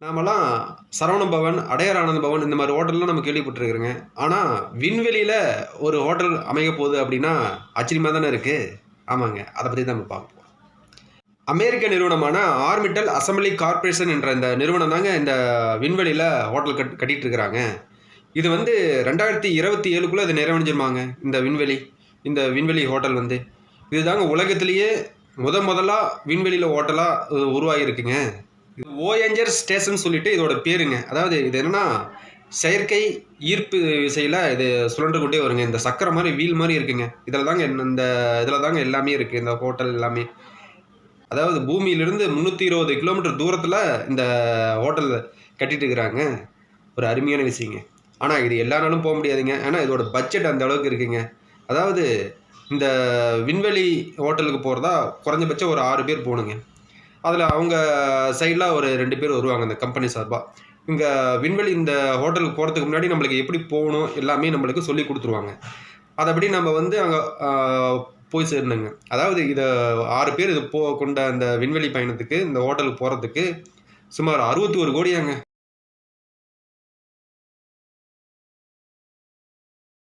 நாமெல்லாம் சரவண பவன், அடையார் ஆனந்த பவன் இந்த மாரி ஹோட்டல்லாம் நம்ம கேள்விப்பட்டுருக்கிறோங்க. ஆனா, விண்வெளியில ஒரு ஹோட்டல் அமையப் போகுது அப்டின்னா, ஆச்சரியமா தானே இருக்கு. ஆமாங்க. அத பத்தி தான் நம்ம பார்க்க போறோம். அமெரிக்க நிறுவனமான ஆர்பிட்டல் அசெம்பிளி கார்ப்பரேஷன் என்ற இந்த நிறுவனம் தாங்க இந்த விண்வெளியில ஹோட்டல் கட்டிட்டு இருக்கிறாங்க. இது வந்து 2027க்குள்ள இது நிறைவடைஞ்சிருமாங்க. இந்த விண்வெளி ஹோட்டல் வந்து. இதுதாங்க உலகத்திலேயே முதலா விண்வெளியில ஹோட்டலா உருவாகியிருக்குங்க. இது ஓயஞ்சர் ஸ்டேஷன் சொல்லிட்டு இதோட பேருங்க. அதாவது இது என்னன்னா, செயற்கை ஈர்ப்பு விசையில இது சுழன்று கொண்டே வருங்க. இந்த சக்கரம் மாரி, வீல் மாரி இருக்குங்க. இந்த இதில தாங்க எல்லாமே இருக்கு. இந்த ஹோட்டல் எல்லாமே. அதாவது பூமியிலிருந்து 320 கிலோமீட்டர் தூரத்தில இந்த ஹோட்டல் கட்டிட்டு இருக்கிறாங்க. ஒரு அருமையான விஷயங்க. ஆனா இது எல்லா நாளும் போ முடியாதுங்க. ஏன்னா இதோட பட்ஜெட் அந்த அளவுக்கு இருக்குங்க. அதாவது இந்த விண்வெளி ஹோட்டலுக்கு போறதா குறைஞ்சபட்சம் ஒரு 6 பேர் போணுங்க. அதில அவங்க சைட்ல ஒரு 2 பேர் வருவாங்க, அந்த கம்பெனி சார்பா. இங்க விண்வெளி இந்த ஹோட்டலுக்கு போறதுக்கு முன்னாடி நம்மளுக்கு எப்படி போகணும் எல்லாமே நம்மளுக்கு சொல்லிக் குடுத்துருவாங்க. அதபடி நம்ம வந்து அங்க போய் சேரணுங்க. அதாவது 6 பேர் இது கொண்ட அந்த விண்வெளி பயணத்துக்கு, இந்த ஹோட்டலுக்கு போறதுக்கு சுமார் 61 கோடியாங்க.